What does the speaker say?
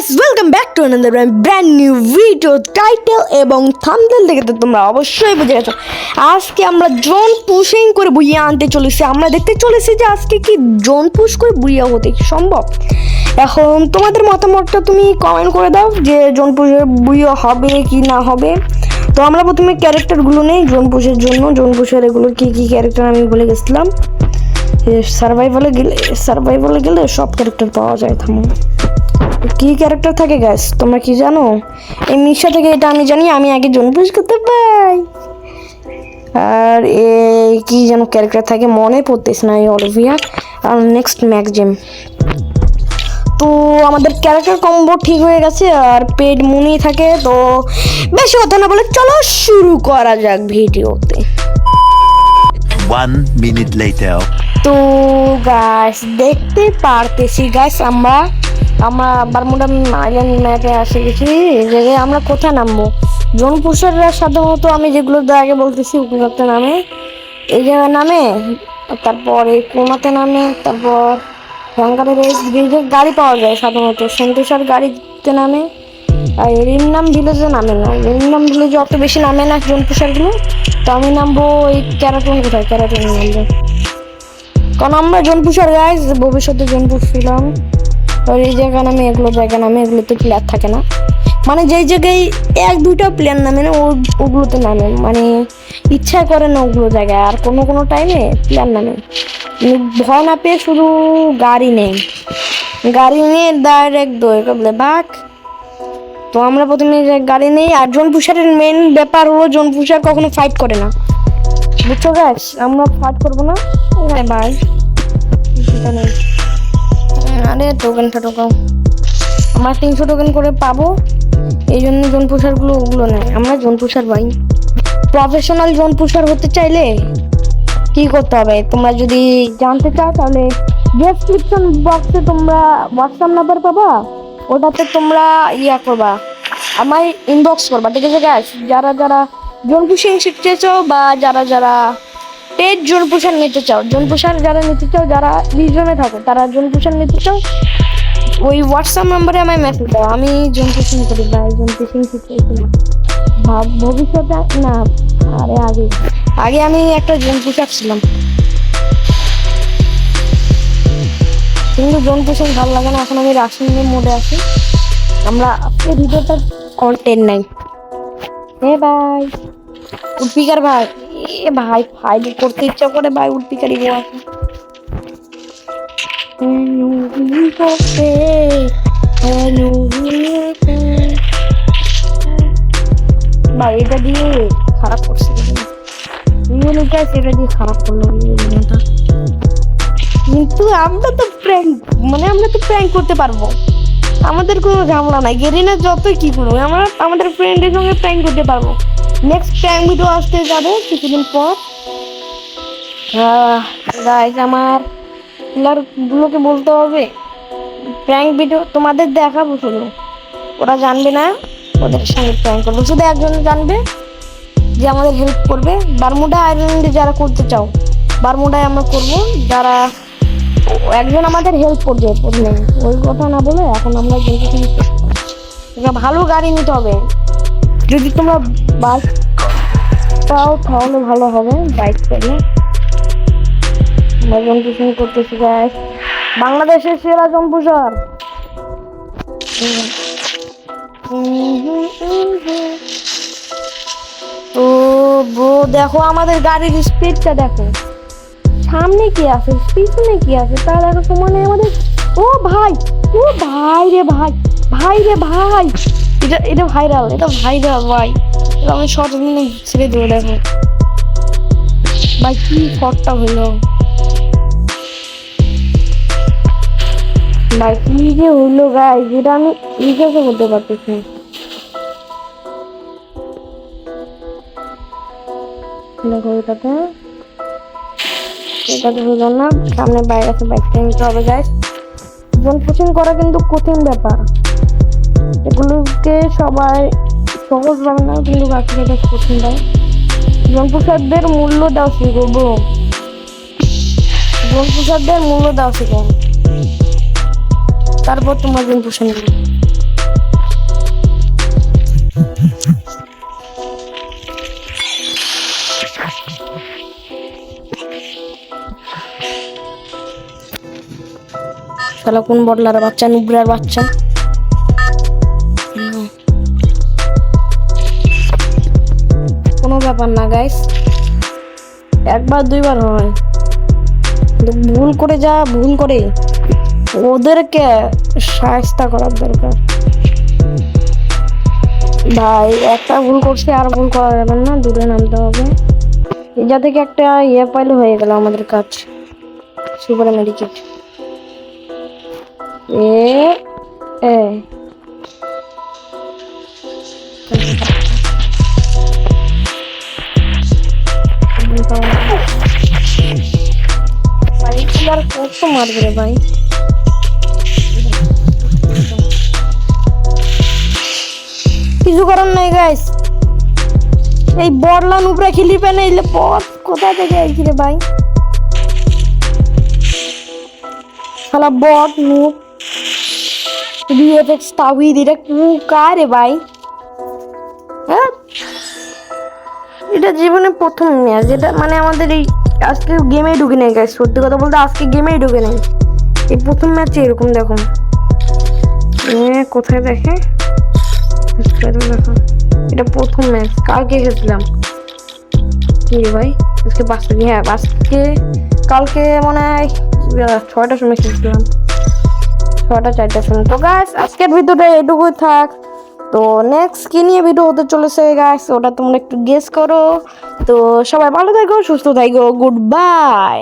Guys welcome back to another brand new video. Title এবং thumbnail দেখে তো তোমরা অবশ্যই বুঝে গেছো আজকে আমরা জোন পুশিং করে বুইয়া আনতে চলেছি। আমরা দেখতে চলেছি যে আজকে কি জোন পুশ করে বুইয়া হতে সম্ভব। এখন তোমাদের মতামতটা তুমি কমেন্ট করে দাও যে জোন পুশে বুইয়া হবে কি না হবে। তো আমরা প্রথমে ক্যারেক্টারগুলো নেই জোন পুশের জন্য। জোন পুশের এগুলো কি কি ক্যারেক্টার আমি বলে গেছিলাম। সার্ভাইভালে গেলে সব ক্যারেক্টার পাওয়া যায়। থামো, কি ক্যারেক্টার থাকে গ্যাস তোমরা কি জানো? এই মিশা থেকে এটা আমি জানি, আমি আগে জোন পুশ করতে পাই। আর এই কি যেন ক্যারেক্টার থাকে মনে পড়তেছে না, এই অলিভিয়া আর নেক্সট ম্যাকজেম। তো আমাদের ক্যারেক্টার কম্বো ঠিক হয়ে গেছে আর পেড মুনি থাকে। তো বেশি কথা না বলে চলো শুরু করা যাক ভিডিওতে। 1 minute later. তো গাইস দেখতে পারতেছি গাইস আমরা বারমুডা আইল্যান্ড ম্যাপে এসে গেছি। এই জায়গায় আমরা কোথায় নামবো? জোন পুশাররা সাধারণত আমি যেগুলো আগে বলতেছি ওগুলোতে নামে, এই জায়গায় নামে, তারপর এই কোনাতে নামে, তারপর হ্যাঙ্গারের গাড়ি পাওয়া যায় সাধারণত সেন্টোসার গাড়িতে নামে। আর রিমনাম ভিলেজে নামে না, রিমনাম ভিলেজে অত বেশি নামে না জোন পুশারগুলো। তো আমি নামবো এই ক্যারাটন। কোথায় ক্যারাটন নামবো? কারণ আমরা জোন পুশার গাইস, ভবিষ্যতে জোন পুষছিলাম। আর এই জায়গা নামে এগুলো জায়গা নামে, এগুলোতে প্লেয়ার থাকে না, মানে যেই জায়গায় 1-2টা প্লেয়ার নামে না ওগুলোতে নামে, মানে ইচ্ছা করে না ওগুলো জায়গায়। আর কোনো টাইমে প্লেয়ার নামে ভয় না পেয়ে শুধু গাড়ি নিয়ে ডাইরেক্ট দৌড়ে বাঘ। তো আমরা প্রথমে গাড়ি নেই। আর জোন পুশারের মেন ব্যাপার হলো জোন পুশার কখনো ফাইট করে না, বুঝছো গাইস? আমরা ফাইট করবো না ভাই। আরে টোকেনটা টোকাও, আমরা 300 টোকেন করে পাবো, এই জন্য জোন পুশারগুলো ওগুলো নেয়। আমরা জোন পুশার ভাই, প্রফেশনাল জোন পুশার হতে চাইলে কি করতে হবে তোমরা যদি জানতে চাও তাহলে ডেসক্রিপশন বক্সে তোমরা হোয়াটসঅ্যাপ নাম্বার পাবা, ওটাতে তোমরা করবা, আমার ইনবক্স করবা, ঠিক আছে গাইস? যারা জোন পুশিং শিখতে চাও বা যারা পেড জোন পুশার নিতে চাও, জোন পুশার যারা নিতে চাও, যারা রিজনে থাকো তারা জোন পুশার নিতে চাও, ওই হোয়াটসঅ্যাপ নাম্বারে আমায় মেসেজ দাও। আমি জোন পুশিং করি ভাই, জোন পুশিং শিখতেছি না ভবিষ্যতে না, আরে আগে আমি একটা জোন পুশার ছিলাম, কিন্তু জোন পুশিং ভালো লাগে না। এখন আমি রাশিংয়ের মোডে আছি। আমরা আজকের ভিডিওটা কন্টেন্ট নাই। ভাই উডপিকার ভাই, ভাই ফাইল করতে ইচ্ছা করে ভাই, উডপিকারই গো আছে। ভাই এটা দিয়ে খারাপ করছে, সেটা দিয়ে খারাপ করলো। কিন্তু আমরা তো প্র্যাঙ্ক করতে পারবো, আমাদের কোনো ঝামেলা নাই। গেরিনা যতই কি করবো আমরা আমাদের ফ্রেন্ডের সঙ্গে প্র্যাঙ্ক করতে পারবো। নেক্সট প্র্যাঙ্ক ভিডিও আসতে যাবে কিছুদিন পর। গাইস আমার প্লেয়ারগুলোকে বলতে হবে প্র্যাঙ্ক ভিডিও তোমাদের দেখাবো, শুধু ওরা জানবে না ওদের সঙ্গে প্র্যাঙ্ক করবো। শুধু একজন জানবে যে আমাদের হেল্প করবে। বারমুডা আইল্যান্ডে যারা করতে চাও বারমুডায় আমরা করবো, যারা একজন আমাদের হেল্প করবে প্রথমে। ওই কথা না বলে এখন আমরা ভালো গাড়ি নিতে হবে। যদি তোমরা বাইক পাও তাহলে ভালো হবে, বাইক পেলে। জোন পুশিং করতেছি গাইস, বাংলাদেশের সেরা জোন পুশার। তো ব্রো দেখো আমাদের গাড়ির স্পিডটা দেখো, সামনে কি আছে পিছনে কি আছে তা দেখো সমানে আমাদের। ও ভাই রে ভাই, এটা ভাইরাল ভাই। আমি শর্ট মিনিট ছেড়ে দেবো। দেখো ভাই কি শর্টটা হলো ভাই, কি যে হইলো গাই, যেটা আমি রিসার্চও করতে পারতেছি। দেখো এটাতে হইল না, সামনে বাইক আছে, বাইকটা নিতে হবে গাইস। জোন পুশিং করা কিন্তু কঠিন ব্যাপার, এগুলোকে সবাই সহজ ভাবে না, কিন্তু বাচ্চাদের কঠিন ভাই। জোন পুশারদের মূল্য দাও শিখবো, জোন পুশারদের মূল্য দাও শিখো, তারপর তোমার জোন পুশিং শালা কোন বটলার বাচ্চা, নুবরার বাচ্চা। কোনো ব্যাপার না গাইস, একবার দুইবার হয়, কিন্তু ভুল করে যা ভুল করে ওদেরকে শায়েস্তা করার দরকার। ভাই একটা ভুল করছে, আর ভুল করা যাবে না, দূরে নামতে হবে। এটা থেকে একটা ইয়ে পাইলে হয়ে গেল আমাদের কাজ। সুপার মেডিকেট এ আর কত মারবে রে ভাই। কিছু করার নাই গাইস, এই বড়লা নুবরা খেলি পেনে এলে পথ কোথা থেকে আইছি রে ভাই। শালা বট নুব ভিএফএক্স তাওহিদ, এটা কার রে ভাই? হ্যাঁ, এটা জীবনে প্রথম ম্যাচ, যেটা মানে আমাদের এই আজকে গেমেই ঢুকে নেই গাইস। সত্যি কথা বলতে আজকে গেমেই ঢুকে নেই, এই প্রথম ম্যাচে এরকম। দেখো কোথায় দেখে, দেখো এটা প্রথম ম্যাচ। কালকে খেলছিলাম কি ভাই, আজকে 5 তারিখ, হ্যাঁ আজকে কালকে মনে হয় 6টার সময় খেলছিলাম, 6টা 4টার সময়। তো গাইস আজকের ভিডিওটা এটুকুই থাক। তো নেক্সট কি নিয়ে ভিডিও হতে চলেছে গাইস, ওটা তোমরা একটু গেস করো। তো সবাই ভালো থাকো, সুস্থ থাকো, গুড বাই।